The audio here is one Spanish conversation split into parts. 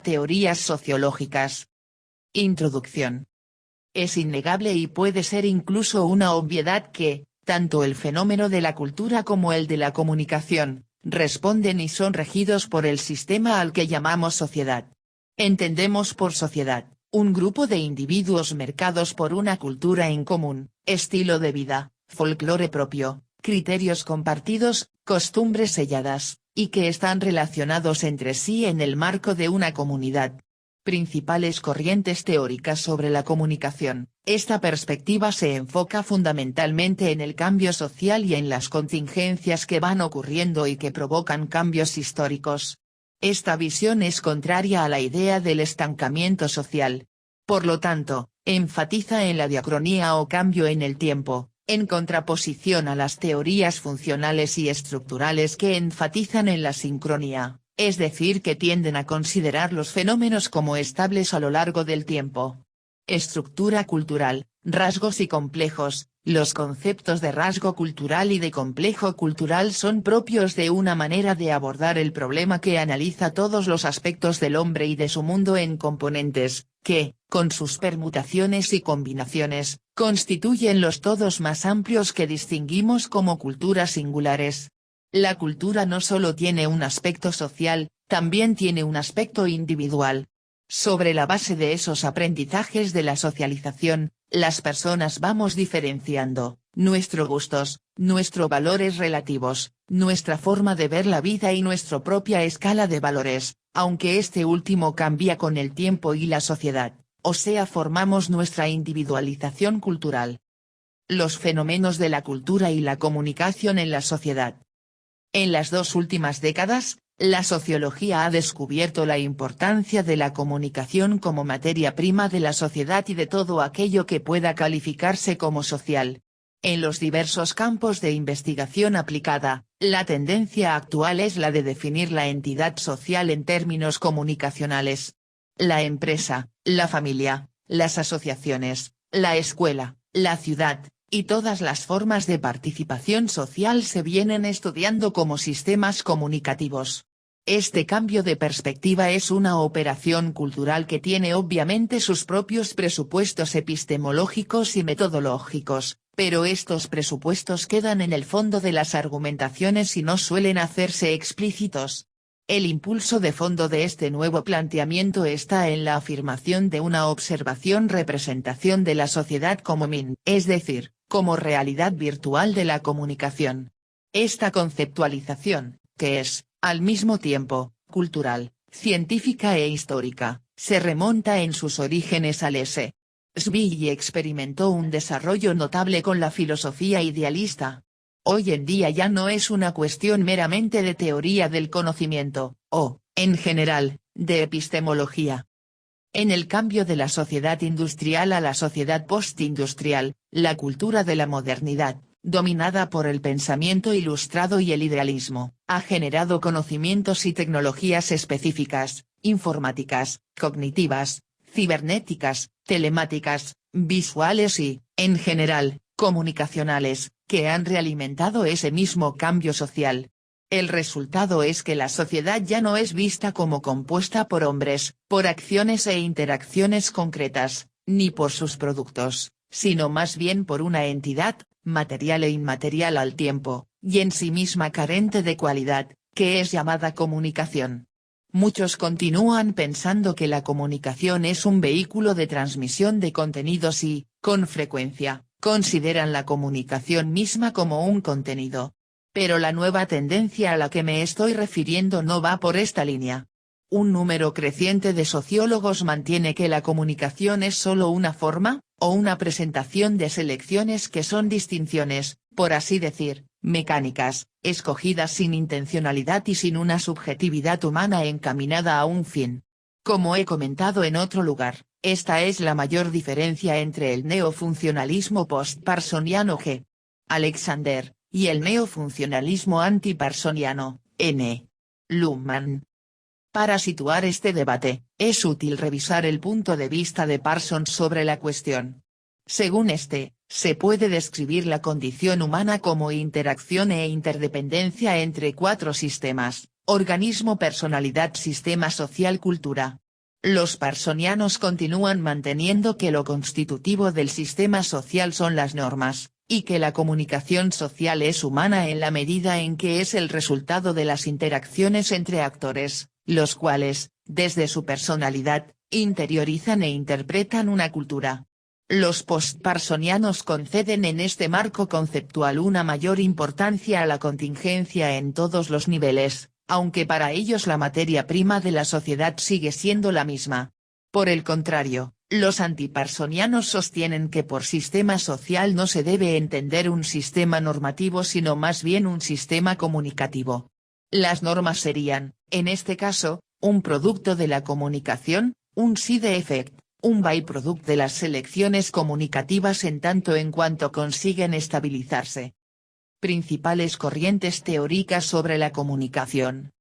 Teorías sociológicas. Introducción. Es innegable y puede ser incluso una obviedad que, tanto el fenómeno de la cultura como el de la comunicación, responden y son regidos por el sistema al que llamamos sociedad. Entendemos por sociedad, un grupo de individuos marcados por una cultura en común, estilo de vida, folclore propio, criterios compartidos, costumbres selladas, y que están relacionados entre sí en el marco de una comunidad. Principales corrientes teóricas sobre la comunicación. Esta perspectiva se enfoca fundamentalmente en el cambio social y en las contingencias que van ocurriendo y que provocan cambios históricos. Esta visión es contraria a la idea del estancamiento social. Por lo tanto, enfatiza en la diacronía o cambio en el tiempo, en contraposición a las teorías funcionales y estructurales que enfatizan en la sincronía, es decir que tienden a considerar los fenómenos como estables a lo largo del tiempo. Estructura cultural, rasgos y complejos. Los conceptos de rasgo cultural y de complejo cultural son propios de una manera de abordar el problema que analiza todos los aspectos del hombre y de su mundo en componentes, que, con sus permutaciones y combinaciones, constituyen los todos más amplios que distinguimos como culturas singulares. La cultura no solo tiene un aspecto social, también tiene un aspecto individual. Sobre la base de esos aprendizajes de la socialización, las personas vamos diferenciando nuestros gustos, nuestros valores relativos, nuestra forma de ver la vida y nuestra propia escala de valores, aunque este último cambia con el tiempo y la sociedad, o sea formamos nuestra individualización cultural. Los fenómenos de la cultura y la comunicación en la sociedad. En las 2 últimas décadas, la sociología ha descubierto la importancia de la comunicación como materia prima de la sociedad y de todo aquello que pueda calificarse como social. En los diversos campos de investigación aplicada, la tendencia actual es la de definir la entidad social en términos comunicacionales. La empresa, la familia, las asociaciones, la escuela, la ciudad, y todas las formas de participación social se vienen estudiando como sistemas comunicativos. Este cambio de perspectiva es una operación cultural que tiene obviamente sus propios presupuestos epistemológicos y metodológicos, pero estos presupuestos quedan en el fondo de las argumentaciones y no suelen hacerse explícitos. El impulso de fondo de este nuevo planteamiento está en la afirmación de una observación-representación de la sociedad como MIN, es decir, como realidad virtual de la comunicación. Esta conceptualización, que es, al mismo tiempo, cultural, científica e histórica, se remonta en sus orígenes al S. Svi y experimentó un desarrollo notable con la filosofía idealista. Hoy en día ya no es una cuestión meramente de teoría del conocimiento, o, en general, de epistemología. En el cambio de la sociedad industrial a la sociedad postindustrial, la cultura de la modernidad, dominada por el pensamiento ilustrado y el idealismo, ha generado conocimientos y tecnologías específicas, informáticas, cognitivas, cibernéticas, telemáticas, visuales y, en general, comunicacionales, que han realimentado ese mismo cambio social. El resultado es que la sociedad ya no es vista como compuesta por hombres, por acciones e interacciones concretas, ni por sus productos, sino más bien por una entidad, material e inmaterial al tiempo, y en sí misma carente de cualidad, que es llamada comunicación. Muchos continúan pensando que la comunicación es un vehículo de transmisión de contenidos y, con frecuencia, consideran la comunicación misma como un contenido. Pero la nueva tendencia a la que me estoy refiriendo no va por esta línea. Un número creciente de sociólogos mantiene que la comunicación es solo una forma, o una presentación de selecciones que son distinciones, por así decir, mecánicas, escogidas sin intencionalidad y sin una subjetividad humana encaminada a un fin. Como he comentado en otro lugar, esta es la mayor diferencia entre el neofuncionalismo post-parsoniano G. Alexander, y el neofuncionalismo antiparsoniano, N. Luhmann. Para situar este debate, es útil revisar el punto de vista de Parsons sobre la cuestión. Según este, se puede describir la condición humana como interacción e interdependencia entre 4 sistemas: organismo, personalidad, sistema social, cultura. Los parsonianos continúan manteniendo que lo constitutivo del sistema social son las normas, y que la comunicación social es humana en la medida en que es el resultado de las interacciones entre actores, los cuales, desde su personalidad, interiorizan e interpretan una cultura. Los postparsonianos conceden en este marco conceptual una mayor importancia a la contingencia en todos los niveles, aunque para ellos la materia prima de la sociedad sigue siendo la misma. Por el contrario, los antiparsonianos sostienen que por sistema social no se debe entender un sistema normativo sino más bien un sistema comunicativo. Las normas serían, en este caso, un producto de la comunicación, un side effect, un byproduct de las selecciones comunicativas en tanto en cuanto consiguen estabilizarse. Principales corrientes teóricas sobre la comunicación.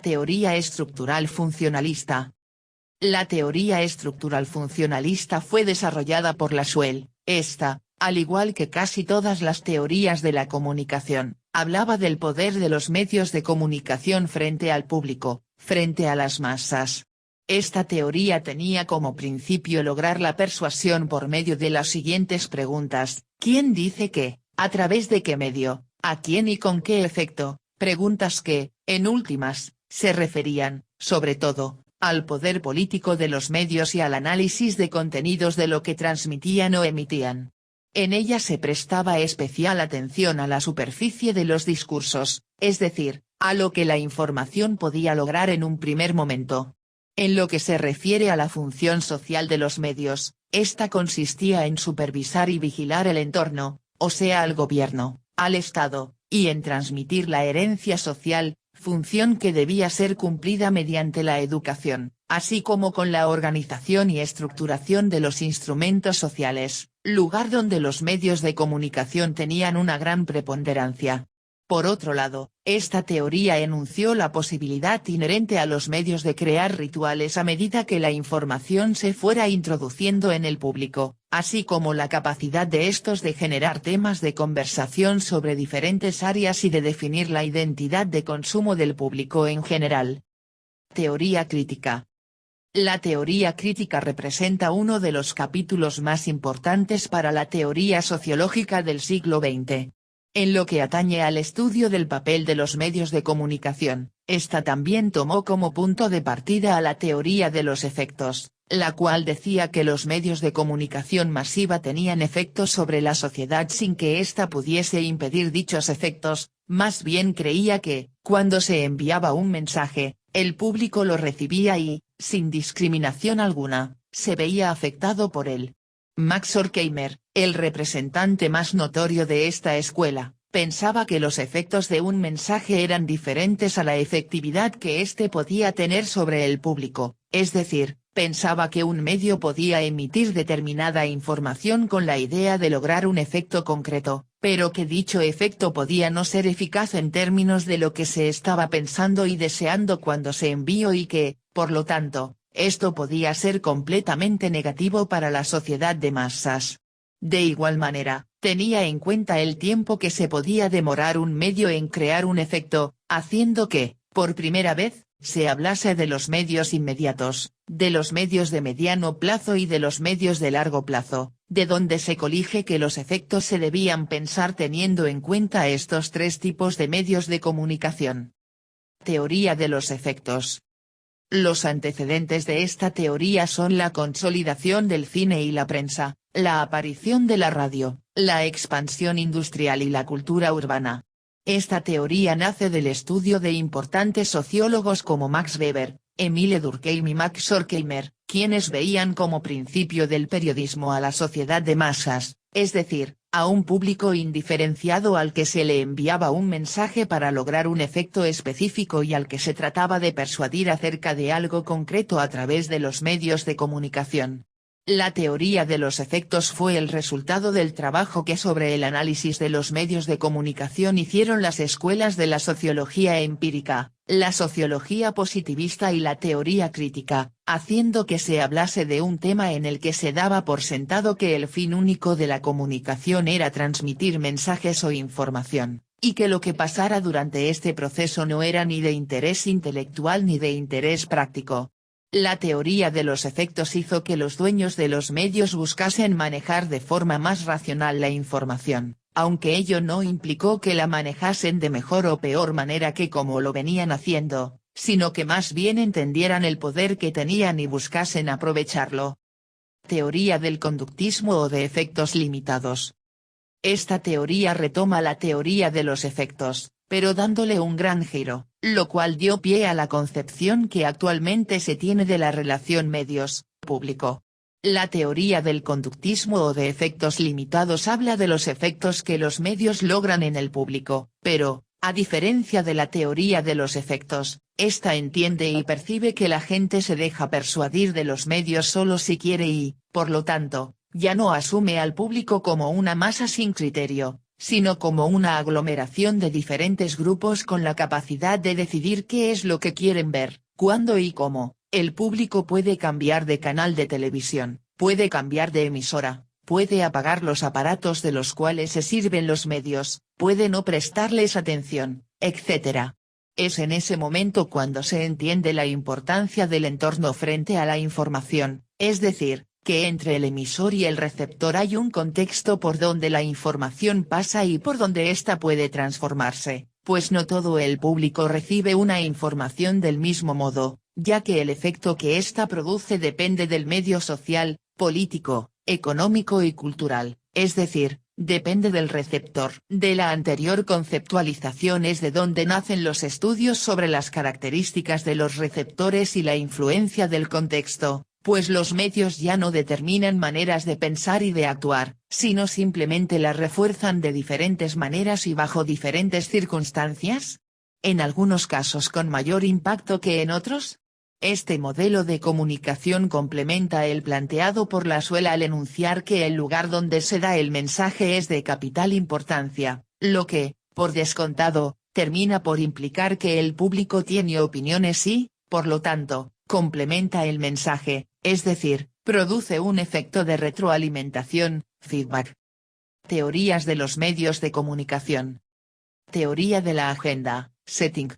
Teoría estructural funcionalista. La teoría estructural funcionalista fue desarrollada por Laswell. Esta, al igual que casi todas las teorías de la comunicación, hablaba del poder de los medios de comunicación frente al público, frente a las masas. Esta teoría tenía como principio lograr la persuasión por medio de las siguientes preguntas: ¿quién dice qué? ¿A través de qué medio? ¿A quién y con qué efecto? Preguntas que, en últimas, se referían, sobre todo, al poder político de los medios y al análisis de contenidos de lo que transmitían o emitían. En ella se prestaba especial atención a la superficie de los discursos, es decir, a lo que la información podía lograr en un primer momento. En lo que se refiere a la función social de los medios, esta consistía en supervisar y vigilar el entorno, o sea al gobierno, al Estado, y en transmitir la herencia social, función que debía ser cumplida mediante la educación, así como con la organización y estructuración de los instrumentos sociales, lugar donde los medios de comunicación tenían una gran preponderancia. Por otro lado, esta teoría enunció la posibilidad inherente a los medios de crear rituales a medida que la información se fuera introduciendo en el público, así como la capacidad de estos de generar temas de conversación sobre diferentes áreas y de definir la identidad de consumo del público en general. Teoría crítica. La teoría crítica representa uno de los capítulos más importantes para la teoría sociológica del siglo XX. En lo que atañe al estudio del papel de los medios de comunicación, esta también tomó como punto de partida a la teoría de los efectos, la cual decía que los medios de comunicación masiva tenían efectos sobre la sociedad sin que ésta pudiese impedir dichos efectos, más bien creía que, cuando se enviaba un mensaje, el público lo recibía y, sin discriminación alguna, se veía afectado por él. Max Horkheimer, el representante más notorio de esta escuela, pensaba que los efectos de un mensaje eran diferentes a la efectividad que éste podía tener sobre el público, es decir, pensaba que un medio podía emitir determinada información con la idea de lograr un efecto concreto, pero que dicho efecto podía no ser eficaz en términos de lo que se estaba pensando y deseando cuando se envió y que, por lo tanto, esto podía ser completamente negativo para la sociedad de masas. De igual manera, tenía en cuenta el tiempo que se podía demorar un medio en crear un efecto, haciendo que, por primera vez, se hablase de los medios inmediatos, de los medios de mediano plazo y de los medios de largo plazo, de donde se colige que los efectos se debían pensar teniendo en cuenta estos tres tipos de medios de comunicación. Teoría de los efectos. Los antecedentes de esta teoría son la consolidación del cine y la prensa, la aparición de la radio, la expansión industrial y la cultura urbana. Esta teoría nace del estudio de importantes sociólogos como Max Weber, Emile Durkheim y Max Horkheimer, quienes veían como principio del periodismo a la sociedad de masas, es decir, a un público indiferenciado al que se le enviaba un mensaje para lograr un efecto específico y al que se trataba de persuadir acerca de algo concreto a través de los medios de comunicación. La teoría de los efectos fue el resultado del trabajo que sobre el análisis de los medios de comunicación hicieron las escuelas de la sociología empírica, la sociología positivista y la teoría crítica, haciendo que se hablase de un tema en el que se daba por sentado que el fin único de la comunicación era transmitir mensajes o información, y que lo que pasara durante este proceso no era ni de interés intelectual ni de interés práctico. La teoría de los efectos hizo que los dueños de los medios buscasen manejar de forma más racional la información, aunque ello no implicó que la manejasen de mejor o peor manera que como lo venían haciendo, sino que más bien entendieran el poder que tenían y buscasen aprovecharlo. Teoría del conductismo o de efectos limitados. Esta teoría retoma la teoría de los efectos, pero dándole un gran giro, lo cual dio pie a la concepción que actualmente se tiene de la relación medios-público. La teoría del conductismo o de efectos limitados habla de los efectos que los medios logran en el público, pero, a diferencia de la teoría de los efectos, esta entiende y percibe que la gente se deja persuadir de los medios solo si quiere y, por lo tanto, ya no asume al público como una masa sin criterio, sino como una aglomeración de diferentes grupos con la capacidad de decidir qué es lo que quieren ver, cuándo y cómo. El público puede cambiar de canal de televisión, puede cambiar de emisora, puede apagar los aparatos de los cuales se sirven los medios, puede no prestarles atención, etc. Es en ese momento cuando se entiende la importancia del entorno frente a la información, es decir, que entre el emisor y el receptor hay un contexto por donde la información pasa y por donde ésta puede transformarse, pues no todo el público recibe una información del mismo modo, ya que el efecto que ésta produce depende del medio social, político, económico y cultural, es decir, depende del receptor. De la anterior conceptualización es de donde nacen los estudios sobre las características de los receptores y la influencia del contexto, pues los medios ya no determinan maneras de pensar y de actuar, sino simplemente las refuerzan de diferentes maneras y bajo diferentes circunstancias. En algunos casos con mayor impacto que en otros. Este modelo de comunicación complementa el planteado por Lasswell al enunciar que el lugar donde se da el mensaje es de capital importancia, lo que, por descontado, termina por implicar que el público tiene opiniones y, por lo tanto, complementa el mensaje, es decir, produce un efecto de retroalimentación, feedback. Teorías de los medios de comunicación. Teoría de la agenda, setting.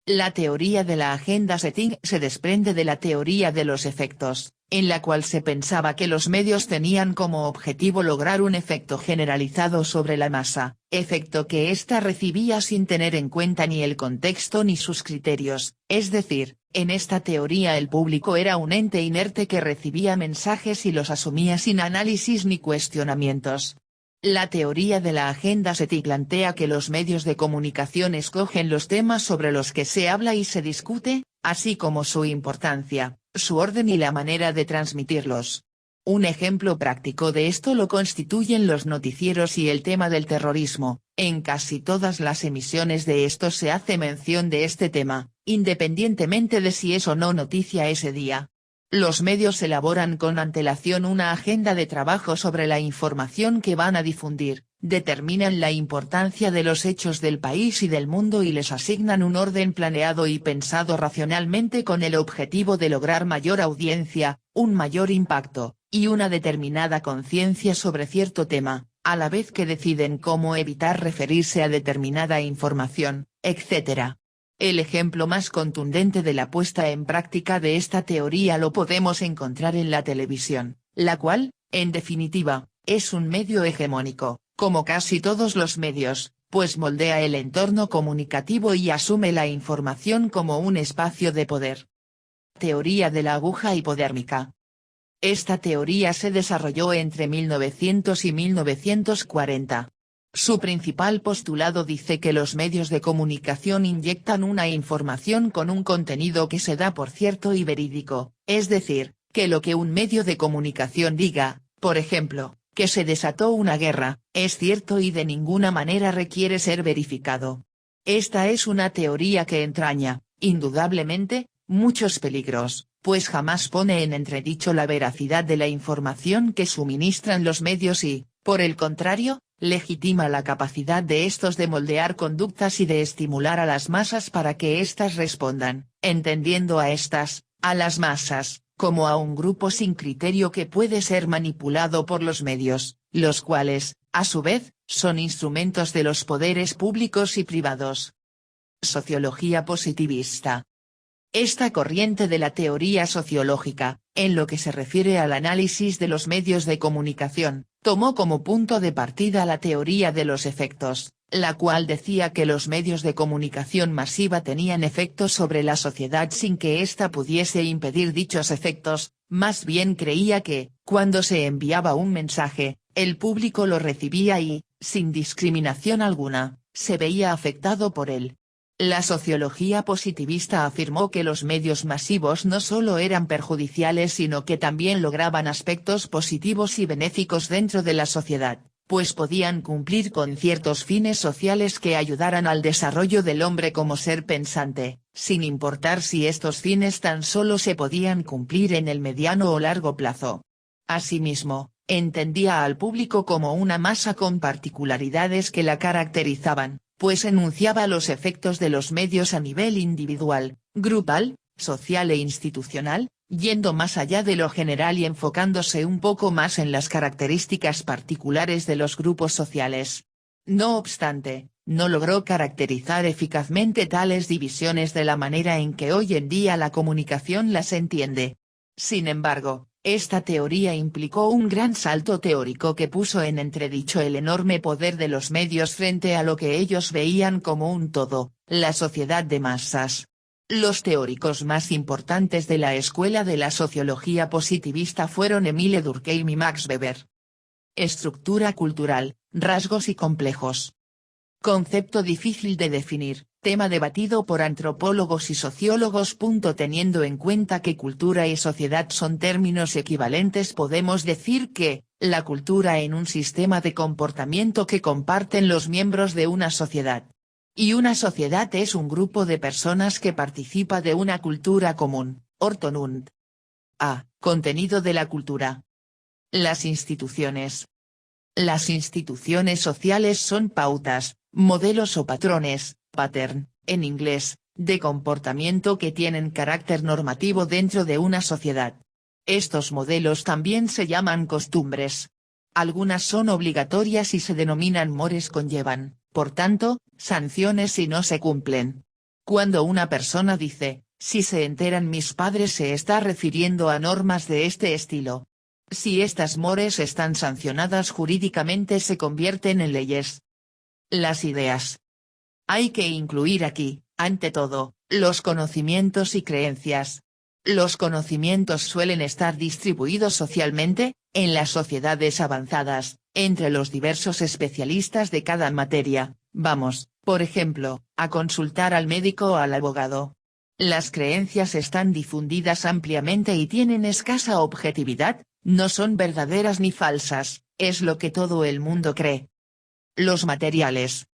La teoría de la agenda setting se desprende de la teoría de los efectos, en la cual se pensaba que los medios tenían como objetivo lograr un efecto generalizado sobre la masa, efecto que ésta recibía sin tener en cuenta ni el contexto ni sus criterios, es decir, en esta teoría el público era un ente inerte que recibía mensajes y los asumía sin análisis ni cuestionamientos. La teoría de la agenda setting plantea que los medios de comunicación escogen los temas sobre los que se habla y se discute, así como su importancia, su orden y la manera de transmitirlos. Un ejemplo práctico de esto lo constituyen los noticieros y el tema del terrorismo. En casi todas las emisiones de estos se hace mención de este tema, independientemente de si es o no noticia ese día. Los medios elaboran con antelación una agenda de trabajo sobre la información que van a difundir, determinan la importancia de los hechos del país y del mundo y les asignan un orden planeado y pensado racionalmente con el objetivo de lograr mayor audiencia, un mayor impacto, y una determinada conciencia sobre cierto tema, a la vez que deciden cómo evitar referirse a determinada información, etc. El ejemplo más contundente de la puesta en práctica de esta teoría lo podemos encontrar en la televisión, la cual, en definitiva, es un medio hegemónico, como casi todos los medios, pues moldea el entorno comunicativo y asume la información como un espacio de poder. Teoría de la aguja hipodérmica. Esta teoría se desarrolló entre 1900 y 1940. Su principal postulado dice que los medios de comunicación inyectan una información con un contenido que se da por cierto y verídico, es decir, que lo que un medio de comunicación diga, por ejemplo, que se desató una guerra, es cierto y de ninguna manera requiere ser verificado. Esta es una teoría que entraña, indudablemente, muchos peligros, pues jamás pone en entredicho la veracidad de la información que suministran los medios y, por el contrario, legitima la capacidad de estos de moldear conductas y de estimular a las masas para que éstas respondan, entendiendo a las masas, como a un grupo sin criterio que puede ser manipulado por los medios, los cuales, a su vez, son instrumentos de los poderes públicos y privados. Sociología positivista. Esta corriente de la teoría sociológica, en lo que se refiere al análisis de los medios de comunicación, tomó como punto de partida la teoría de los efectos, la cual decía que los medios de comunicación masiva tenían efectos sobre la sociedad sin que ésta pudiese impedir dichos efectos, más bien creía que, cuando se enviaba un mensaje, el público lo recibía y, sin discriminación alguna, se veía afectado por él. La sociología positivista afirmó que los medios masivos no solo eran perjudiciales sino que también lograban aspectos positivos y benéficos dentro de la sociedad, pues podían cumplir con ciertos fines sociales que ayudaran al desarrollo del hombre como ser pensante, sin importar si estos fines tan solo se podían cumplir en el mediano o largo plazo. Asimismo, entendía al público como una masa con particularidades que la caracterizaban, pues enunciaba los efectos de los medios a nivel individual, grupal, social e institucional, yendo más allá de lo general y enfocándose un poco más en las características particulares de los grupos sociales. No obstante, no logró caracterizar eficazmente tales divisiones de la manera en que hoy en día la comunicación las entiende. Sin embargo, esta teoría implicó un gran salto teórico que puso en entredicho el enorme poder de los medios frente a lo que ellos veían como un todo, la sociedad de masas. Los teóricos más importantes de la escuela de la sociología positivista fueron Émile Durkheim y Max Weber. Estructura cultural, rasgos y complejos. Concepto difícil de definir, tema debatido por antropólogos y sociólogos. Teniendo en cuenta que cultura y sociedad son términos equivalentes, podemos decir que, la cultura en un sistema de comportamiento que comparten los miembros de una sociedad. Y una sociedad es un grupo de personas que participa de una cultura común, Ordnung. A. Contenido de la cultura. Las instituciones. Las instituciones sociales son pautas, modelos o patrones, pattern, en inglés, de comportamiento que tienen carácter normativo dentro de una sociedad. Estos modelos también se llaman costumbres. Algunas son obligatorias y se denominan mores conllevan, por tanto, sanciones si no se cumplen. Cuando una persona dice, si se enteran mis padres, se está refiriendo a normas de este estilo. Si estas mores están sancionadas jurídicamente, se convierten en leyes. Las ideas. Hay que incluir aquí, ante todo, los conocimientos y creencias. Los conocimientos suelen estar distribuidos socialmente, en las sociedades avanzadas, entre los diversos especialistas de cada materia, vamos, por ejemplo, a consultar al médico o al abogado. Las creencias están difundidas ampliamente y tienen escasa objetividad, no son verdaderas ni falsas, es lo que todo el mundo cree. Los materiales.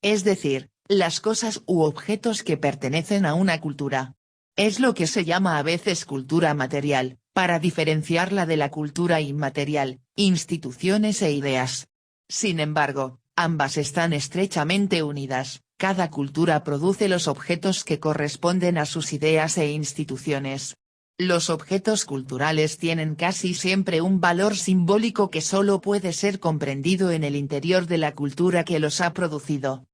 Es decir, las cosas u objetos que pertenecen a una cultura. Es lo que se llama a veces cultura material, para diferenciarla de la cultura inmaterial, instituciones e ideas. Sin embargo, ambas están estrechamente unidas, cada cultura produce los objetos que corresponden a sus ideas e instituciones. Los objetos culturales tienen casi siempre un valor simbólico que solo puede ser comprendido en el interior de la cultura que los ha producido.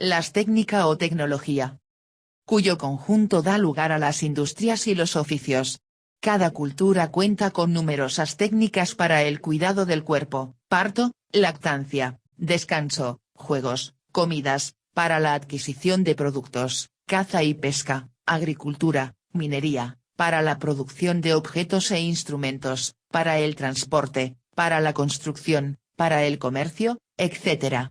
Las técnica o tecnología, cuyo conjunto da lugar a las industrias y los oficios. Cada cultura cuenta con numerosas técnicas para el cuidado del cuerpo, parto, lactancia, descanso, juegos, comidas, para la adquisición de productos, caza y pesca, agricultura, minería, para la producción de objetos e instrumentos, para el transporte, para la construcción, para el comercio, etc.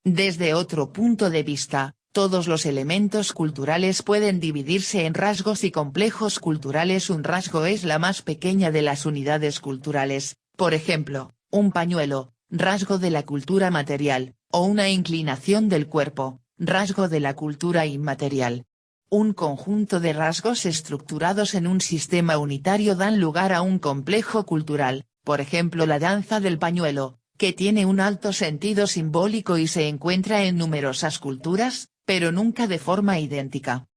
Desde otro punto de vista, todos los elementos culturales pueden dividirse en rasgos y complejos culturales. Un rasgo es la más pequeña de las unidades culturales, por ejemplo, un pañuelo, rasgo de la cultura material, o una inclinación del cuerpo, rasgo de la cultura inmaterial. Un conjunto de rasgos estructurados en un sistema unitario dan lugar a un complejo cultural, por ejemplo la danza del pañuelo, que tiene un alto sentido simbólico y se encuentra en numerosas culturas, pero nunca de forma idéntica.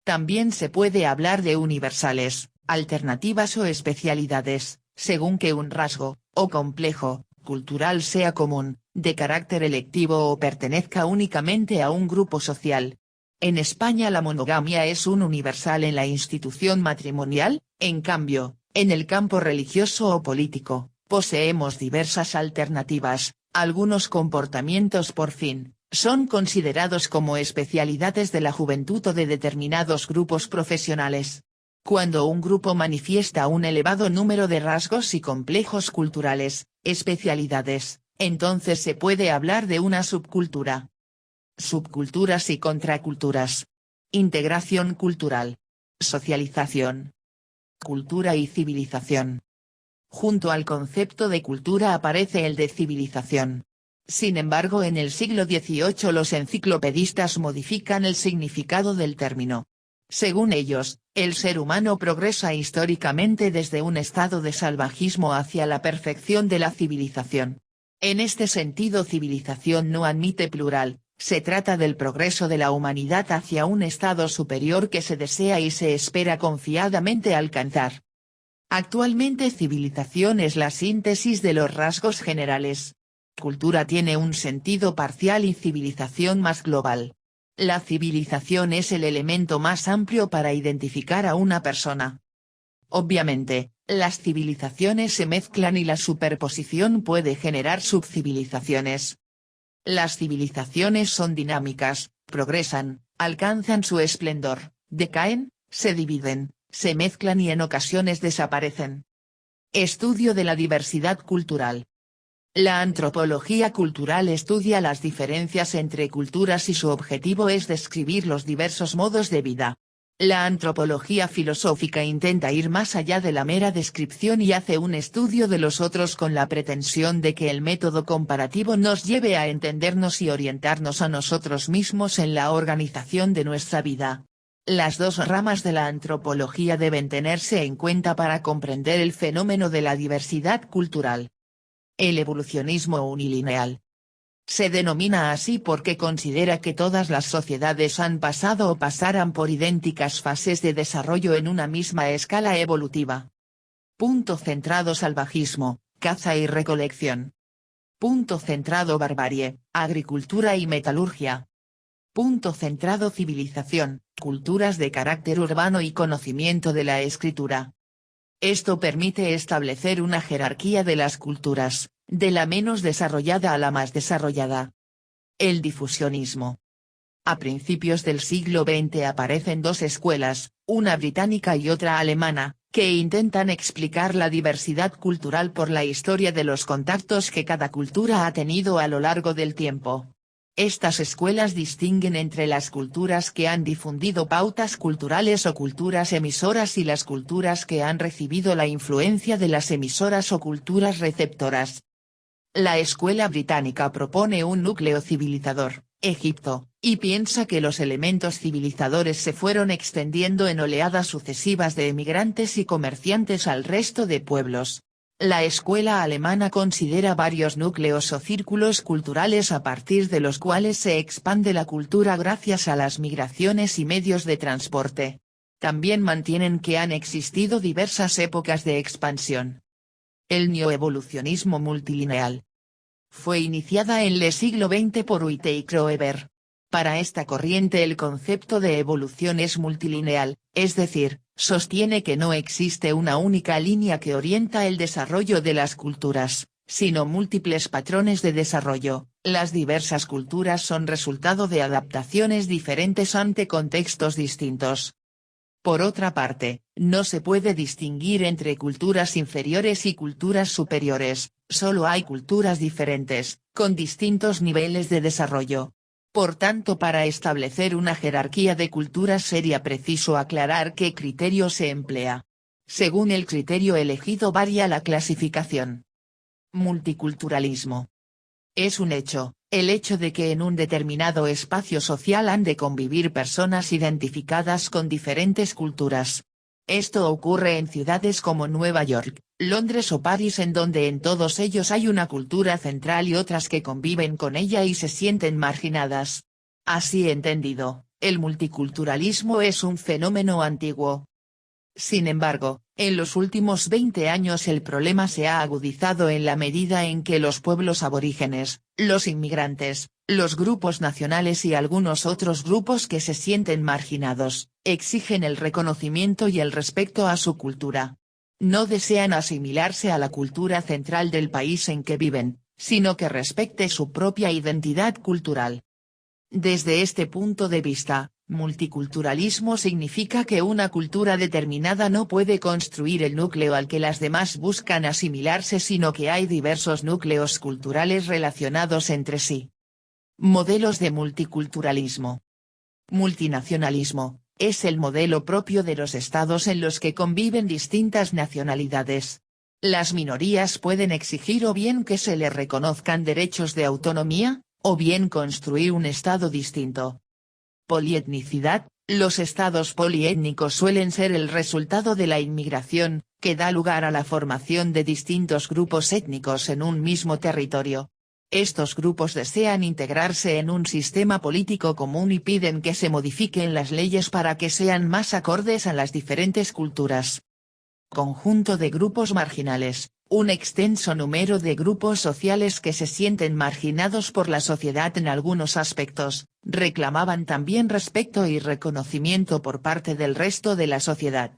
También se puede hablar de universales, alternativas o especialidades, según que un rasgo, o complejo, cultural sea común, de carácter electivo o pertenezca únicamente a un grupo social. En España la monogamia es un universal en la institución matrimonial, en cambio, en el campo religioso o político, poseemos diversas alternativas. Algunos comportamientos por fin, son considerados como especialidades de la juventud o de determinados grupos profesionales. Cuando un grupo manifiesta un elevado número de rasgos y complejos culturales, especialidades, entonces se puede hablar de una subcultura. Subculturas y contraculturas. Integración cultural. Socialización. Cultura y civilización. Junto al concepto de cultura aparece el de civilización. Sin embargo, en el siglo XVIII los enciclopedistas modifican el significado del término. Según ellos, el ser humano progresa históricamente desde un estado de salvajismo hacia la perfección de la civilización. En este sentido, civilización no admite plural, se trata del progreso de la humanidad hacia un estado superior que se desea y se espera confiadamente alcanzar. Actualmente civilización es la síntesis de los rasgos generales. Cultura tiene un sentido parcial y civilización más global. La civilización es el elemento más amplio para identificar a una persona. Obviamente, las civilizaciones se mezclan y la superposición puede generar subcivilizaciones. Las civilizaciones son dinámicas, progresan, alcanzan su esplendor, decaen, se dividen, se mezclan y en ocasiones desaparecen. Estudio de la diversidad cultural. La antropología cultural estudia las diferencias entre culturas y su objetivo es describir los diversos modos de vida. La antropología filosófica intenta ir más allá de la mera descripción y hace un estudio de los otros con la pretensión de que el método comparativo nos lleve a entendernos y orientarnos a nosotros mismos en la organización de nuestra vida. Las dos ramas de la antropología deben tenerse en cuenta para comprender el fenómeno de la diversidad cultural. El evolucionismo unilineal. Se denomina así porque considera que todas las sociedades han pasado o pasarán por idénticas fases de desarrollo en una misma escala evolutiva. Punto centrado salvajismo, caza y recolección. Punto centrado barbarie, agricultura y metalurgia. Punto centrado civilización, culturas de carácter urbano y conocimiento de la escritura. Esto permite establecer una jerarquía de las culturas, de la menos desarrollada a la más desarrollada. El difusionismo. A principios del siglo XX aparecen dos escuelas, una británica y otra alemana, que intentan explicar la diversidad cultural por la historia de los contactos que cada cultura ha tenido a lo largo del tiempo. Estas escuelas distinguen entre las culturas que han difundido pautas culturales o culturas emisoras y las culturas que han recibido la influencia de las emisoras o culturas receptoras. La escuela británica propone un núcleo civilizador, Egipto, y piensa que los elementos civilizadores se fueron extendiendo en oleadas sucesivas de emigrantes y comerciantes al resto de pueblos. La escuela alemana considera varios núcleos o círculos culturales a partir de los cuales se expande la cultura gracias a las migraciones y medios de transporte. También mantienen que han existido diversas épocas de expansión. El neoevolucionismo multilineal. Fue iniciada en el siglo XX por Witte y Kroeber. Para esta corriente el concepto de evolución es multilineal, es decir, sostiene que no existe una única línea que orienta el desarrollo de las culturas, sino múltiples patrones de desarrollo. Las diversas culturas son resultado de adaptaciones diferentes ante contextos distintos. Por otra parte, no se puede distinguir entre culturas inferiores y culturas superiores, solo hay culturas diferentes, con distintos niveles de desarrollo. Por tanto, para establecer una jerarquía de culturas sería preciso aclarar qué criterio se emplea. Según el criterio elegido varía la clasificación. Multiculturalismo. Es un hecho, el hecho de que en un determinado espacio social han de convivir personas identificadas con diferentes culturas. Esto ocurre en ciudades como Nueva York, Londres o París, en donde en todos ellos hay una cultura central y otras que conviven con ella y se sienten marginadas. Así entendido, el multiculturalismo es un fenómeno antiguo. Sin embargo, en los últimos 20 años el problema se ha agudizado en la medida en que los pueblos aborígenes, los inmigrantes, Los grupos nacionales y algunos otros grupos que se sienten marginados, exigen el reconocimiento y el respeto a su cultura. No desean asimilarse a la cultura central del país en que viven, sino que respete su propia identidad cultural. Desde este punto de vista, multiculturalismo significa que una cultura determinada no puede construir el núcleo al que las demás buscan asimilarse, sino que hay diversos núcleos culturales relacionados entre sí. Modelos de multiculturalismo. Multinacionalismo, es el modelo propio de los estados en los que conviven distintas nacionalidades. Las minorías pueden exigir o bien que se les reconozcan derechos de autonomía, o bien construir un estado distinto. Polietnicidad, los estados poliétnicos suelen ser el resultado de la inmigración, que da lugar a la formación de distintos grupos étnicos en un mismo territorio. Estos grupos desean integrarse en un sistema político común y piden que se modifiquen las leyes para que sean más acordes a las diferentes culturas. Conjunto de grupos marginales, un extenso número de grupos sociales que se sienten marginados por la sociedad en algunos aspectos, reclamaban también respeto y reconocimiento por parte del resto de la sociedad.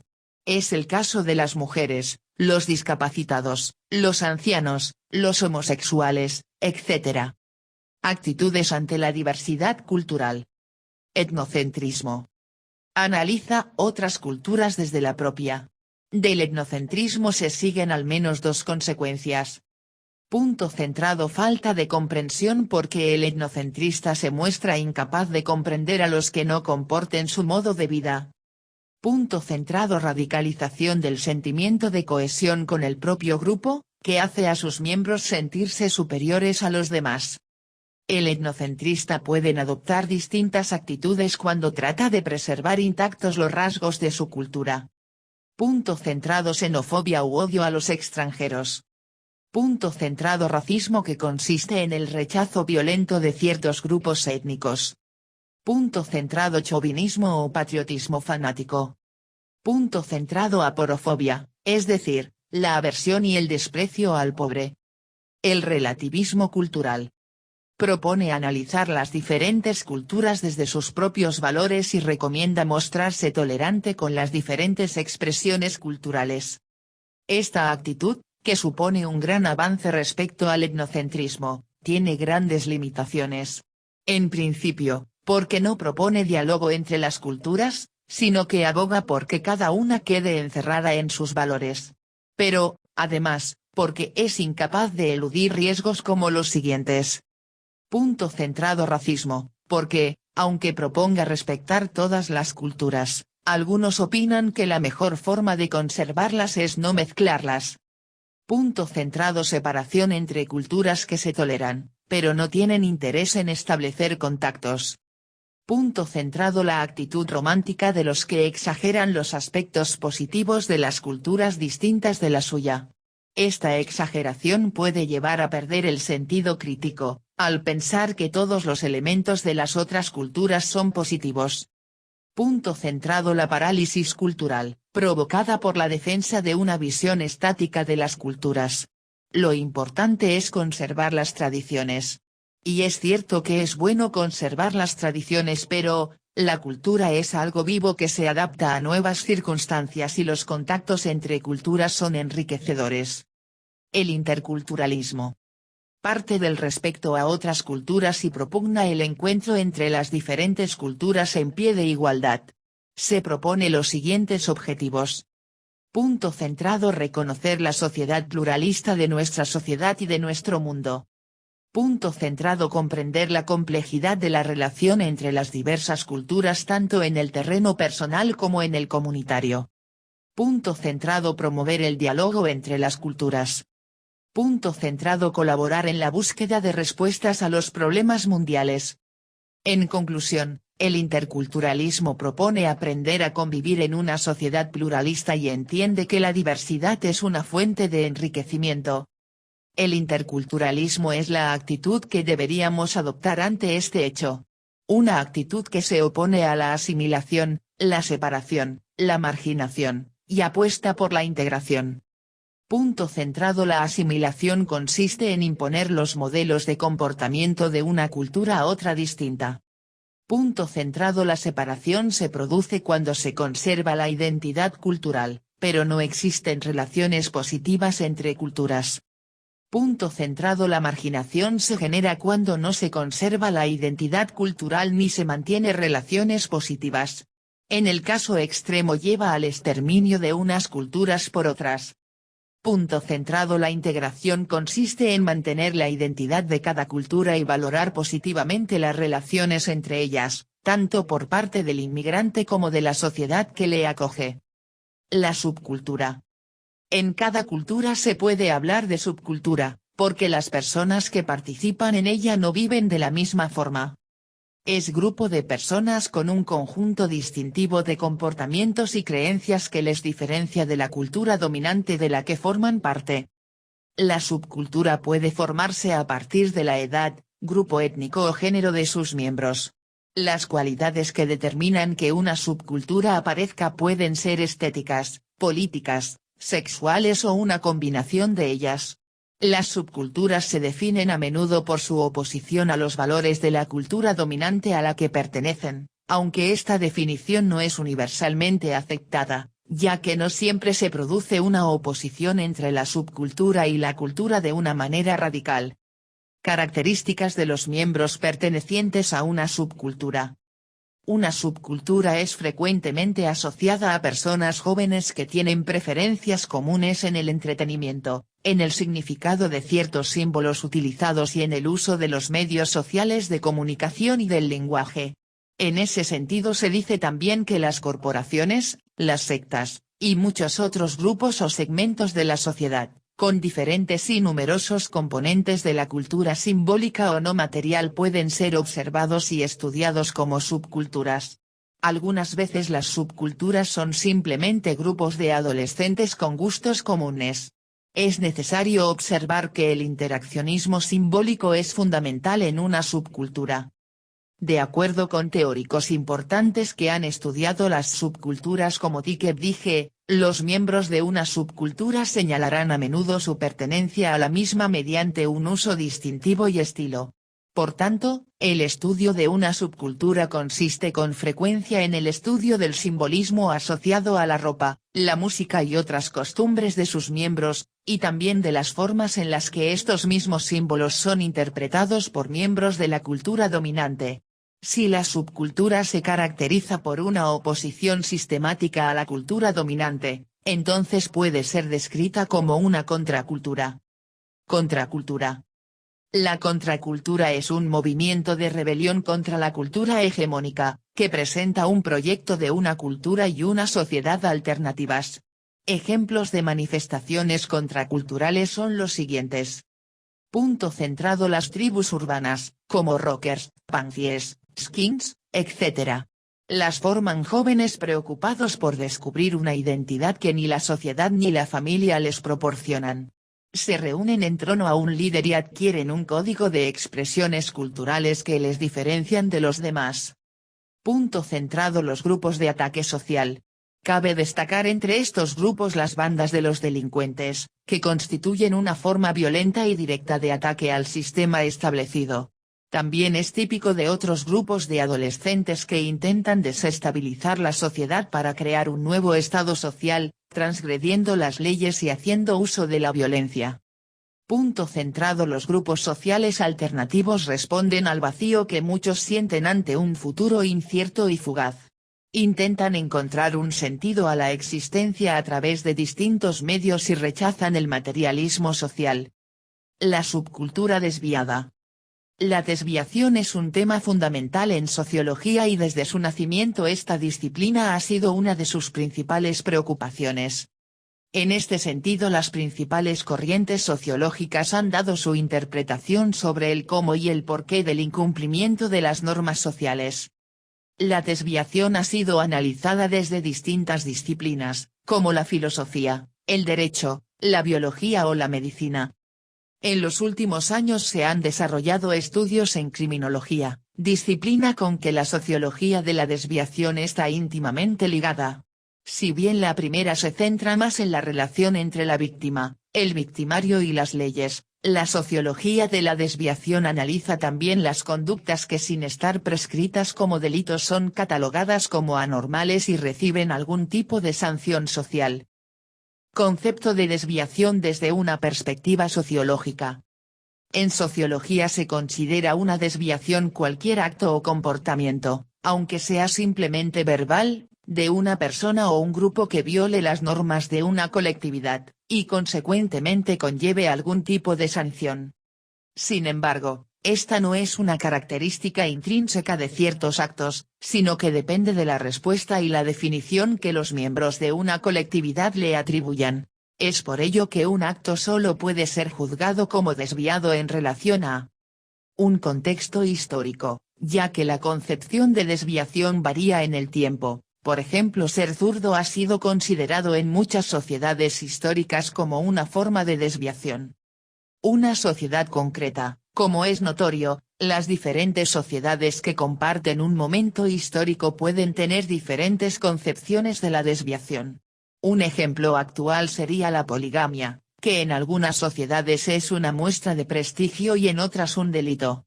Es el caso de las mujeres, los discapacitados, los ancianos, los homosexuales, etc. Actitudes ante la diversidad cultural. Etnocentrismo. Analiza otras culturas desde la propia. Del etnocentrismo se siguen al menos dos consecuencias. Punto centrado: falta de comprensión, porque el etnocentrista se muestra incapaz de comprender a los que no comparten su modo de vida. Punto centrado: radicalización del sentimiento de cohesión con el propio grupo, que hace a sus miembros sentirse superiores a los demás. El etnocentrista puede adoptar distintas actitudes cuando trata de preservar intactos los rasgos de su cultura. Punto centrado: xenofobia u odio a los extranjeros. Punto centrado: racismo, que consiste en el rechazo violento de ciertos grupos étnicos. Punto centrado: chauvinismo o patriotismo fanático. Punto centrado: aporofobia, es decir, la aversión y el desprecio al pobre. El relativismo cultural. Propone analizar las diferentes culturas desde sus propios valores y recomienda mostrarse tolerante con las diferentes expresiones culturales. Esta actitud, que supone un gran avance respecto al etnocentrismo, tiene grandes limitaciones. En principio, porque no propone diálogo entre las culturas, sino que aboga por que cada una quede encerrada en sus valores. Pero, además, porque es incapaz de eludir riesgos como los siguientes. Punto centrado: racismo, porque, aunque proponga respetar todas las culturas, algunos opinan que la mejor forma de conservarlas es no mezclarlas. Punto centrado: separación entre culturas que se toleran, pero no tienen interés en establecer contactos. Punto centrado: la actitud romántica de los que exageran los aspectos positivos de las culturas distintas de la suya. Esta exageración puede llevar a perder el sentido crítico, al pensar que todos los elementos de las otras culturas son positivos. Punto centrado: la parálisis cultural, provocada por la defensa de una visión estática de las culturas. Lo importante es conservar las tradiciones. Y es cierto que es bueno conservar las tradiciones, pero, la cultura es algo vivo que se adapta a nuevas circunstancias y los contactos entre culturas son enriquecedores. El interculturalismo. Parte del respeto a otras culturas y propugna el encuentro entre las diferentes culturas en pie de igualdad. Se propone los siguientes objetivos. Punto centrado: reconocer la sociedad pluralista de nuestra sociedad y de nuestro mundo. Punto centrado: comprender la complejidad de la relación entre las diversas culturas tanto en el terreno personal como en el comunitario. Punto centrado: promover el diálogo entre las culturas. Punto centrado: colaborar en la búsqueda de respuestas a los problemas mundiales. En conclusión, el interculturalismo propone aprender a convivir en una sociedad pluralista y entiende que la diversidad es una fuente de enriquecimiento. El interculturalismo es la actitud que deberíamos adoptar ante este hecho. Una actitud que se opone a la asimilación, la separación, la marginación, y apuesta por la integración. Punto centrado. La asimilación consiste en imponer los modelos de comportamiento de una cultura a otra distinta. Punto centrado. La separación se produce cuando se conserva la identidad cultural, pero no existen relaciones positivas entre culturas. Punto centrado. La marginación se genera cuando no se conserva la identidad cultural ni se mantiene relaciones positivas. En el caso extremo lleva al exterminio de unas culturas por otras. Punto centrado. La integración consiste en mantener la identidad de cada cultura y valorar positivamente las relaciones entre ellas, tanto por parte del inmigrante como de la sociedad que le acoge. La subcultura. En cada cultura se puede hablar de subcultura, porque las personas que participan en ella no viven de la misma forma. Es grupo de personas con un conjunto distintivo de comportamientos y creencias que les diferencia de la cultura dominante de la que forman parte. La subcultura puede formarse a partir de la edad, grupo étnico o género de sus miembros. Las cualidades que determinan que una subcultura aparezca pueden ser estéticas, políticas, sexuales o una combinación de ellas. Las subculturas se definen a menudo por su oposición a los valores de la cultura dominante a la que pertenecen, aunque esta definición no es universalmente aceptada, ya que no siempre se produce una oposición entre la subcultura y la cultura de una manera radical. Características de los miembros pertenecientes a una subcultura. Una subcultura es frecuentemente asociada a personas jóvenes que tienen preferencias comunes en el entretenimiento, en el significado de ciertos símbolos utilizados y en el uso de los medios sociales de comunicación y del lenguaje. En ese sentido se dice también que las corporaciones, las sectas, y muchos otros grupos o segmentos de la sociedad, con diferentes y numerosos componentes de la cultura simbólica o no material pueden ser observados y estudiados como subculturas. Algunas veces las subculturas son simplemente grupos de adolescentes con gustos comunes. Es necesario observar que el interaccionismo simbólico es fundamental en una subcultura. De acuerdo con teóricos importantes que han estudiado las subculturas como Dike, los miembros de una subcultura señalarán a menudo su pertenencia a la misma mediante un uso distintivo y estilo. Por tanto, el estudio de una subcultura consiste con frecuencia en el estudio del simbolismo asociado a la ropa, la música y otras costumbres de sus miembros, y también de las formas en las que estos mismos símbolos son interpretados por miembros de la cultura dominante. Si la subcultura se caracteriza por una oposición sistemática a la cultura dominante, entonces puede ser descrita como una contracultura. Contracultura. La contracultura es un movimiento de rebelión contra la cultura hegemónica, que presenta un proyecto de una cultura y una sociedad alternativas. Ejemplos de manifestaciones contraculturales son los siguientes. Punto centrado. Las tribus urbanas, como rockers, punkies, skins, etc. Las forman jóvenes preocupados por descubrir una identidad que ni la sociedad ni la familia les proporcionan. Se reúnen en torno a un líder y adquieren un código de expresiones culturales que les diferencian de los demás. Punto centrado. Los grupos de ataque social. Cabe destacar entre estos grupos las bandas de los delincuentes, que constituyen una forma violenta y directa de ataque al sistema establecido. También es típico de otros grupos de adolescentes que intentan desestabilizar la sociedad para crear un nuevo estado social, transgrediendo las leyes y haciendo uso de la violencia. Punto centrado. Los grupos sociales alternativos responden al vacío que muchos sienten ante un futuro incierto y fugaz. Intentan encontrar un sentido a la existencia a través de distintos medios y rechazan el materialismo social. La subcultura desviada. La desviación es un tema fundamental en sociología y desde su nacimiento esta disciplina ha sido una de sus principales preocupaciones. En este sentido las principales corrientes sociológicas han dado su interpretación sobre el cómo y el porqué del incumplimiento de las normas sociales. La desviación ha sido analizada desde distintas disciplinas, como la filosofía, el derecho, la biología o la medicina. En los últimos años se han desarrollado estudios en criminología, disciplina con que la sociología de la desviación está íntimamente ligada. Si bien la primera se centra más en la relación entre la víctima, el victimario y las leyes, la sociología de la desviación analiza también las conductas que sin estar prescritas como delitos son catalogadas como anormales y reciben algún tipo de sanción social. Concepto de desviación desde una perspectiva sociológica. En sociología se considera una desviación cualquier acto o comportamiento, aunque sea simplemente verbal, de una persona o un grupo que viole las normas de una colectividad, y consecuentemente conlleve algún tipo de sanción. Sin embargo, esta no es una característica intrínseca de ciertos actos, sino que depende de la respuesta y la definición que los miembros de una colectividad le atribuyan. Es por ello que un acto solo puede ser juzgado como desviado en relación a un contexto histórico, ya que la concepción de desviación varía en el tiempo. Por ejemplo, ser zurdo ha sido considerado en muchas sociedades históricas como una forma de desviación. Una sociedad concreta, como es notorio, las diferentes sociedades que comparten un momento histórico pueden tener diferentes concepciones de la desviación. Un ejemplo actual sería la poligamia, que en algunas sociedades es una muestra de prestigio y en otras un delito.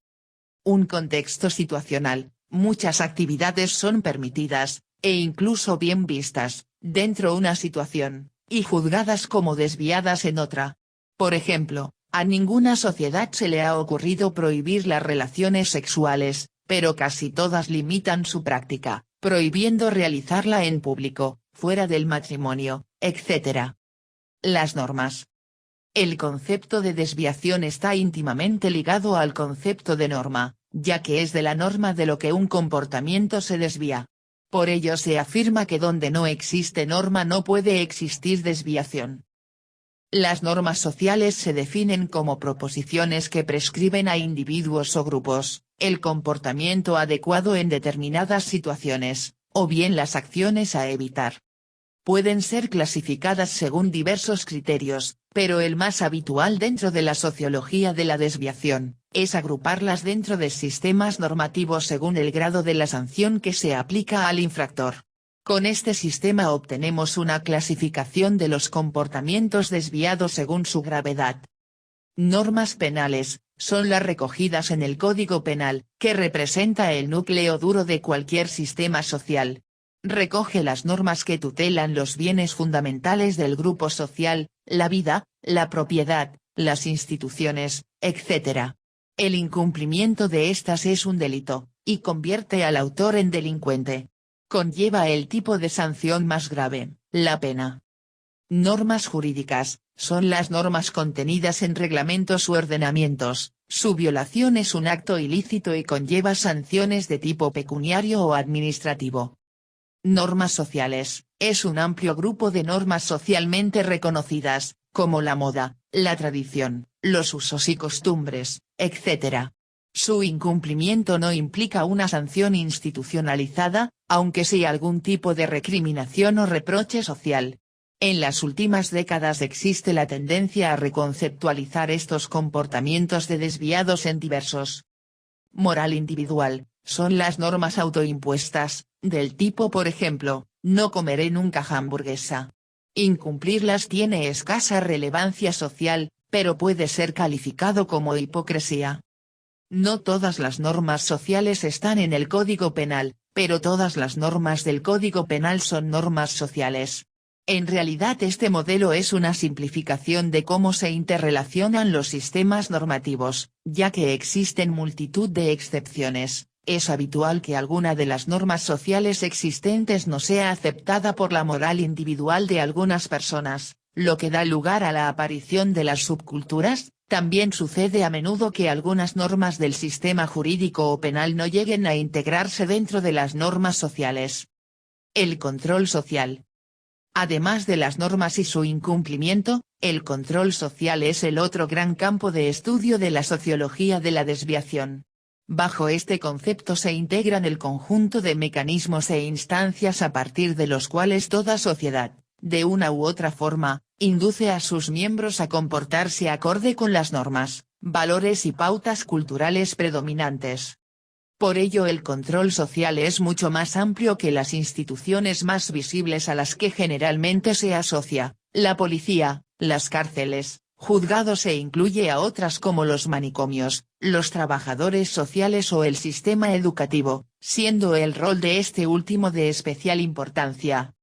Un contexto situacional, muchas actividades son permitidas, e incluso bien vistas, dentro de una situación, y juzgadas como desviadas en otra. Por ejemplo, a ninguna sociedad se le ha ocurrido prohibir las relaciones sexuales, pero casi todas limitan su práctica, prohibiendo realizarla en público, fuera del matrimonio, etc. Las normas. El concepto de desviación está íntimamente ligado al concepto de norma, ya que es de la norma de lo que un comportamiento se desvía. Por ello se afirma que donde no existe norma no puede existir desviación. Las normas sociales se definen como proposiciones que prescriben a individuos o grupos, el comportamiento adecuado en determinadas situaciones, o bien las acciones a evitar. Pueden ser clasificadas según diversos criterios, pero el más habitual dentro de la sociología de la desviación, es agruparlas dentro de sistemas normativos según el grado de la sanción que se aplica al infractor. Con este sistema obtenemos una clasificación de los comportamientos desviados según su gravedad. Normas penales, son las recogidas en el Código Penal, que representa el núcleo duro de cualquier sistema social. Recoge las normas que tutelan los bienes fundamentales del grupo social, la vida, la propiedad, las instituciones, etc. El incumplimiento de estas es un delito, y convierte al autor en delincuente. Conlleva el tipo de sanción más grave, la pena. Normas jurídicas, son las normas contenidas en reglamentos u ordenamientos. Su violación es un acto ilícito y conlleva sanciones de tipo pecuniario o administrativo. Normas sociales, es un amplio grupo de normas socialmente reconocidas, como la moda, la tradición, los usos y costumbres, etc. Su incumplimiento no implica una sanción institucionalizada, aunque sí algún tipo de recriminación o reproche social. En las últimas décadas existe la tendencia a reconceptualizar estos comportamientos de desviados en diversos. Moral individual, son las normas autoimpuestas, del tipo por ejemplo, no comeré nunca hamburguesa. Incumplirlas tiene escasa relevancia social, pero puede ser calificado como hipocresía. No todas las normas sociales están en el Código Penal, pero todas las normas del Código Penal son normas sociales. En realidad este modelo es una simplificación de cómo se interrelacionan los sistemas normativos, ya que existen multitud de excepciones. Es habitual que alguna de las normas sociales existentes no sea aceptada por la moral individual de algunas personas, lo que da lugar a la aparición de las subculturas. También sucede a menudo que algunas normas del sistema jurídico o penal no lleguen a integrarse dentro de las normas sociales. El control social. Además de las normas y su incumplimiento, el control social es el otro gran campo de estudio de la sociología de la desviación. Bajo este concepto se integran el conjunto de mecanismos e instancias a partir de los cuales toda sociedad, de una u otra forma, induce a sus miembros a comportarse acorde con las normas, valores y pautas culturales predominantes. Por ello el control social es mucho más amplio que las instituciones más visibles a las que generalmente se asocia, la policía, las cárceles, juzgados e incluye a otras como los manicomios, los trabajadores sociales o el sistema educativo, siendo el rol de este último de especial importancia.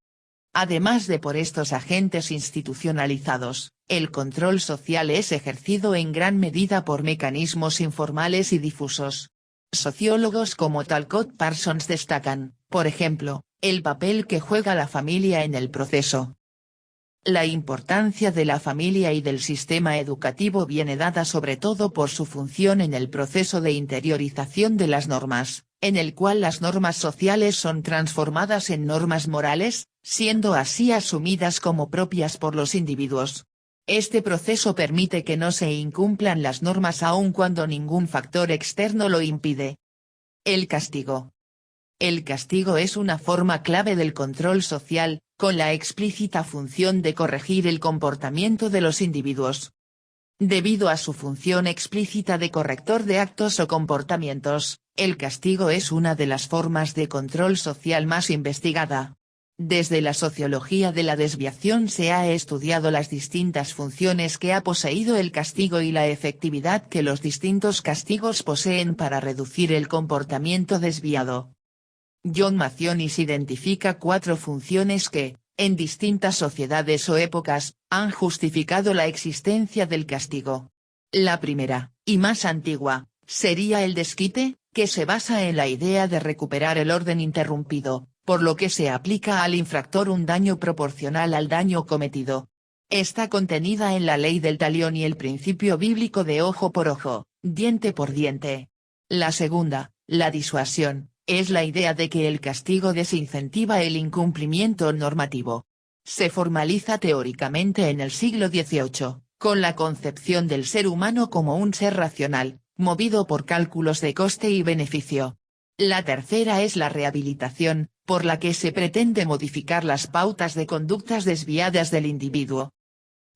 Además de por estos agentes institucionalizados, el control social es ejercido en gran medida por mecanismos informales y difusos. Sociólogos como Talcott Parsons destacan, por ejemplo, el papel que juega la familia en el proceso. La importancia de la familia y del sistema educativo viene dada sobre todo por su función en el proceso de interiorización de las normas, en el cual las normas sociales son transformadas en normas morales, siendo así asumidas como propias por los individuos. Este proceso permite que no se incumplan las normas aun cuando ningún factor externo lo impide. El castigo. El castigo es una forma clave del control social, con la explícita función de corregir el comportamiento de los individuos. Debido a su función explícita de corrector de actos o comportamientos, el castigo es una de las formas de control social más investigada. Desde la sociología de la desviación se ha estudiado las distintas funciones que ha poseído el castigo y la efectividad que los distintos castigos poseen para reducir el comportamiento desviado. John Macionis identifica 4 funciones que, en distintas sociedades o épocas, han justificado la existencia del castigo. La primera, y más antigua, sería el desquite, que se basa en la idea de recuperar el orden interrumpido, por lo que se aplica al infractor un daño proporcional al daño cometido. Está contenida en la ley del talión y el principio bíblico de ojo por ojo, diente por diente. La segunda, la disuasión, es la idea de que el castigo desincentiva el incumplimiento normativo. Se formaliza teóricamente en el siglo XVIII, con la concepción del ser humano como un ser racional, movido por cálculos de coste y beneficio. La tercera es la rehabilitación, por la que se pretende modificar las pautas de conductas desviadas del individuo.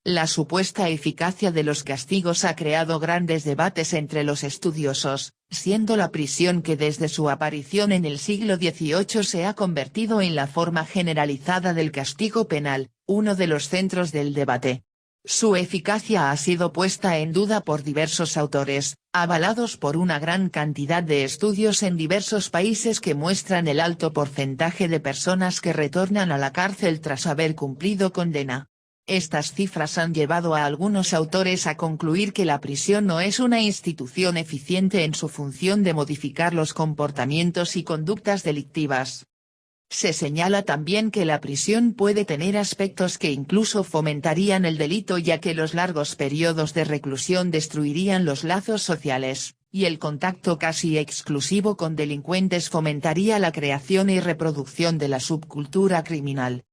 La supuesta eficacia de los castigos ha creado grandes debates entre los estudiosos, siendo la prisión que desde su aparición en el siglo XVIII se ha convertido en la forma generalizada del castigo penal, uno de los centros del debate. Su eficacia ha sido puesta en duda por diversos autores, avalados por una gran cantidad de estudios en diversos países que muestran el alto porcentaje de personas que retornan a la cárcel tras haber cumplido condena. Estas cifras han llevado a algunos autores a concluir que la prisión no es una institución eficiente en su función de modificar los comportamientos y conductas delictivas. Se señala también que la prisión puede tener aspectos que incluso fomentarían el delito ya que los largos periodos de reclusión destruirían los lazos sociales, y el contacto casi exclusivo con delincuentes fomentaría la creación y reproducción de la subcultura criminal.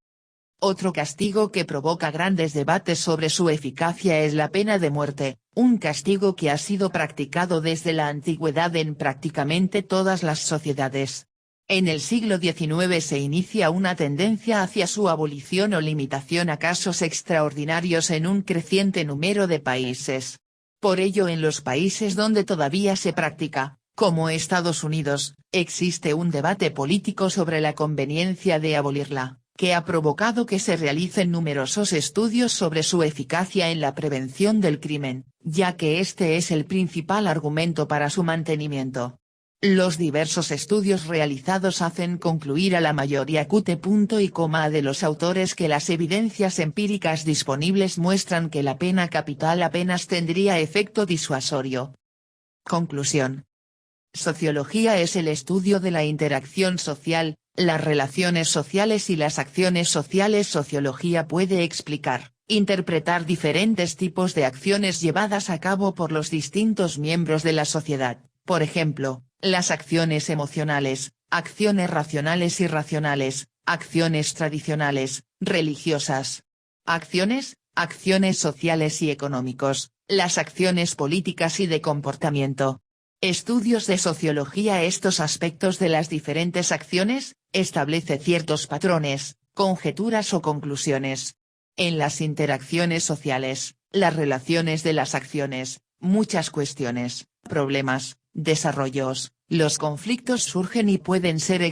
Otro castigo que provoca grandes debates sobre su eficacia es la pena de muerte, un castigo que ha sido practicado desde la antigüedad en prácticamente todas las sociedades. En el siglo XIX se inicia una tendencia hacia su abolición o limitación a casos extraordinarios en un creciente número de países. Por ello en los países donde todavía se practica, como Estados Unidos, existe un debate político sobre la conveniencia de abolirla, que ha provocado que se realicen numerosos estudios sobre su eficacia en la prevención del crimen, ya que este es el principal argumento para su mantenimiento. Los diversos estudios realizados hacen concluir a la mayoría de los autores que las evidencias empíricas disponibles muestran que la pena capital apenas tendría efecto disuasorio. Conclusión. Sociología es el estudio de la interacción social, las relaciones sociales y las acciones sociales. Sociología puede explicar, interpretar diferentes tipos de acciones llevadas a cabo por los distintos miembros de la sociedad, por ejemplo, las acciones emocionales, acciones racionales y irracionales, acciones tradicionales, religiosas. Acciones sociales y económicos, las acciones políticas y de comportamiento. Estudios de sociología. Estos aspectos de las diferentes acciones, establece ciertos patrones, conjeturas o conclusiones. En las interacciones sociales, las relaciones de las acciones, muchas cuestiones, problemas, desarrollos, Los conflictos surgen y pueden ser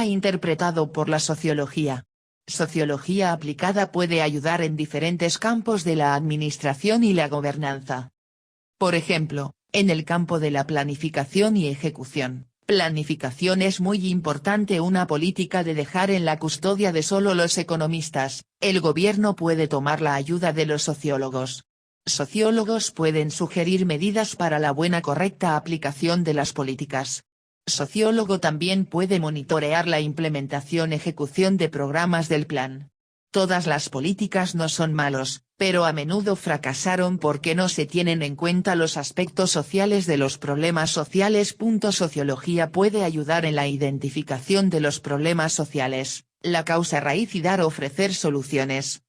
interpretado por la sociología. Sociología aplicada puede ayudar en diferentes campos de la administración y la gobernanza. Por ejemplo, en el campo de la planificación y ejecución. Planificación es muy importante una política de dejar en la custodia de solo los economistas, el gobierno puede tomar la ayuda de los sociólogos. Sociólogos pueden sugerir medidas para la buena correcta aplicación de las políticas. Sociólogo también puede monitorear la ejecución de programas del plan. Todas las políticas no son malos, pero a menudo fracasaron porque no se tienen en cuenta los aspectos sociales de los problemas sociales. Sociología puede ayudar en la identificación de los problemas sociales, la causa raíz y ofrecer soluciones.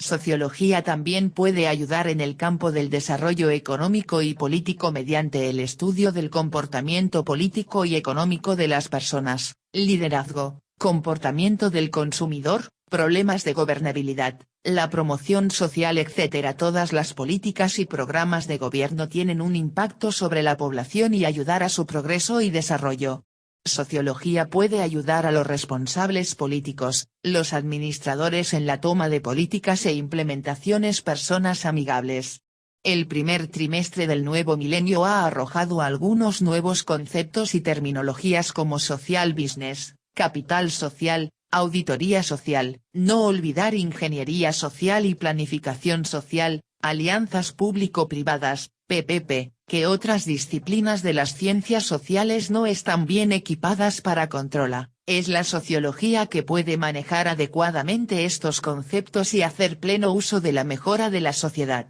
Sociología también puede ayudar en el campo del desarrollo económico y político mediante el estudio del comportamiento político y económico de las personas, liderazgo, comportamiento del consumidor, problemas de gobernabilidad, la promoción social etc. Todas las políticas y programas de gobierno tienen un impacto sobre la población y ayudar a su progreso y desarrollo. Sociología puede ayudar a los responsables políticos, los administradores en la toma de políticas e implementaciones personas amigables. El primer trimestre del nuevo milenio ha arrojado algunos nuevos conceptos y terminologías como social business, capital social, auditoría social, no olvidar ingeniería social y planificación social, alianzas público-privadas, PPP, que otras disciplinas de las ciencias sociales no están bien equipadas para controlar. Es la sociología que puede manejar adecuadamente estos conceptos y hacer pleno uso de la mejora de la sociedad.